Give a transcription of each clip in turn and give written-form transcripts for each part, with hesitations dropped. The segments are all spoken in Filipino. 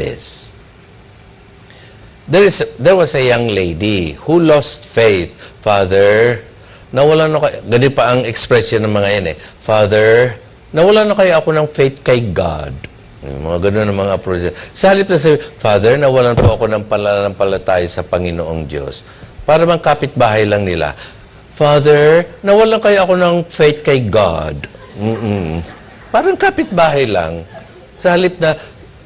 this. There was a young lady who lost faith. Father, nawalan na kayo. Ganito pa ang expression ng mga yan eh. Father, nawalan na kayo ako ng faith kay God. Mga ganun ng mga approach. Sa halip na sabi, Father, nawalan po ako ng pananampalataya sa Panginoong Diyos. Para bang kapitbahay lang nila. Father, nawalan kayo ako ng faith kay God. Parang kapitbahay lang. Sa halip na,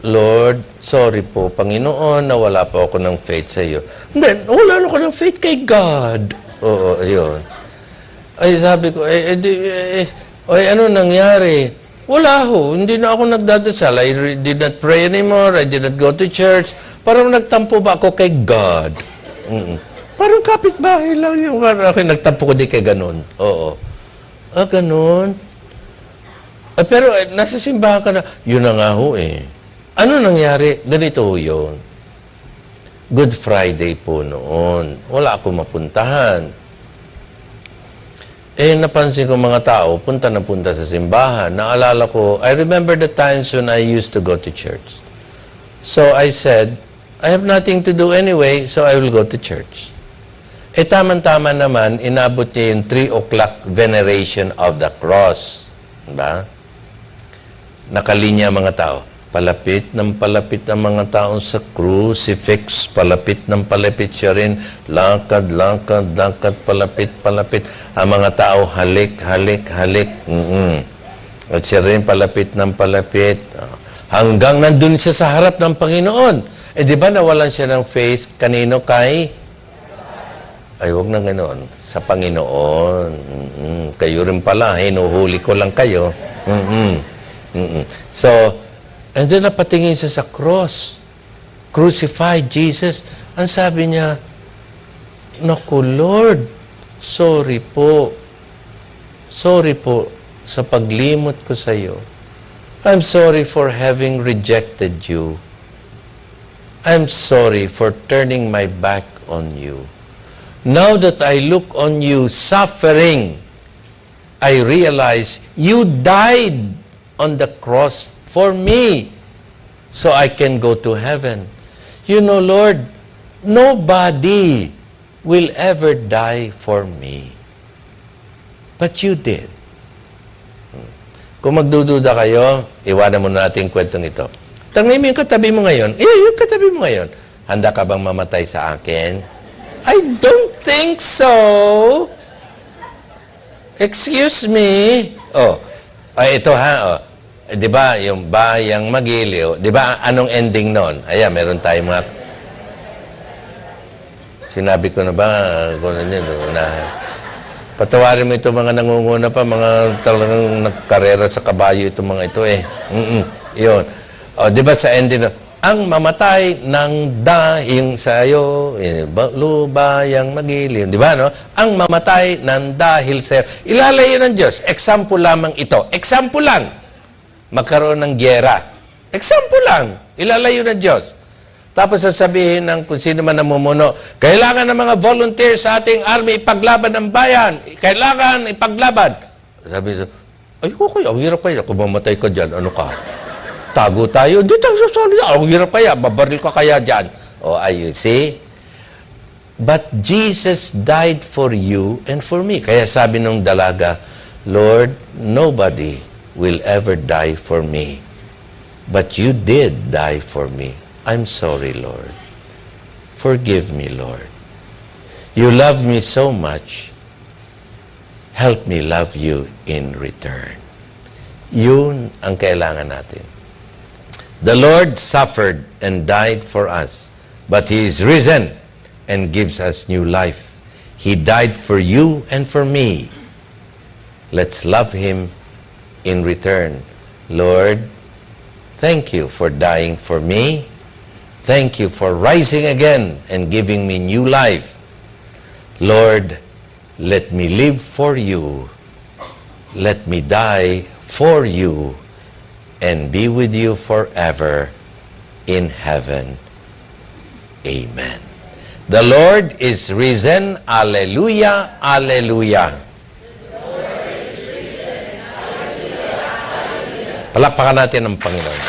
Lord, sorry po, Panginoon, nawala po ako ng faith sa iyo. Hindi, wala ako ng faith kay God. Oo, yun. Ay, sabi ko, ano nangyari? Wala ho, hindi na ako nagdadasal. I did not pray anymore, I did not go to church. Parang nagtampo ba ako kay God? Parang kapitbahay lang yung nagtampo ko di kay ganun. Oo. Ah, ganun? Pero nasa simbahan ka na, yun na nga ho eh. Ano nangyari? Ganito ho yun. Good Friday po noon. Wala akong mapuntahan. Napansin ko mga tao, punta na punta sa simbahan. Naalala ko, I remember the times when I used to go to church. So I said, I have nothing to do anyway, so I will go to church. Tama-tama naman, inabot niya yung 3 o'clock veneration of the cross. Diba? Nakalinya mga tao. Palapit ng palapit ang mga taong sa crucifix, palapit ng palapit siya rin, lakad, lakad, lakad, palapit, palapit. Ang mga tao, halik, halik, halik. At siya rin palapit ng palapit. Hanggang nandun siya sa harap ng Panginoon. Di ba nawalan siya ng faith? Kanino kay? Ay, huwag na ganoon. Sa Panginoon. Kayo rin pala, hinuhuli ko lang kayo. So, and then napatingin siya sa cross. Crucified Jesus. Ang sabi niya, naku Lord, sorry po. Sorry po sa paglimot ko sa iyo. I'm sorry for having rejected you. I'm sorry for turning my back on you. Now that I look on you suffering, I realize you died on the cross for me, so I can go to heaven. You know, Lord, nobody will ever die for me. But you did. Kung magdududa kayo, iwanan mo natin kwentong ito. Tanungin mo yung katabi mo ngayon. Yung katabi mo ngayon. Handa ka bang mamatay sa akin? I don't think so. Excuse me. Ito ha, di ba, yung bayang magiliw, di ba, anong ending nun? Ayan, meron tayong mga... Sinabi ko na ba, patawarin mo ito mga nangunguna pa, mga talagang nagkarera sa kabayo itong mga ito eh. Yun. Di ba sa ending nun, ang mamatay ng dahil sa'yo, bayang magiliw, di ba, no? Ang mamatay ng dahil sa'yo. Ilalayo ng Diyos. Example lamang ito. Example lang. Magkaroon ng gyera. Example lang. Ilalayo ng Diyos. Tapos sasabihin ng kung sino man namumuno, kailangan ng mga volunteers sa ating army ipaglaban ng bayan. Kailangan ipaglaban. Sabi niya, okay, ang hirap kaya. Kung mamatay ka dyan, ano ka? Tago tayo. Hindi tayo sasali. Ang hirap kaya. Babaril ka kaya dyan. You see? But Jesus died for you and for me. Kaya sabi nung dalaga, Lord, nobody will ever die for me. But you did die for me. I'm sorry, Lord. Forgive me, Lord. You love me so much. Help me love you in return. Yun ang kailangan natin. The Lord suffered and died for us, but He is risen and gives us new life. He died for you and for me. Let's love Him in return. Lord, thank you for dying for me. Thank you for rising again and giving me new life. Lord, let me live for you. Let me die for you and be with you forever in heaven. Amen. The Lord is risen. Alleluia, alleluia. Palakpakan natin ang Panginoon.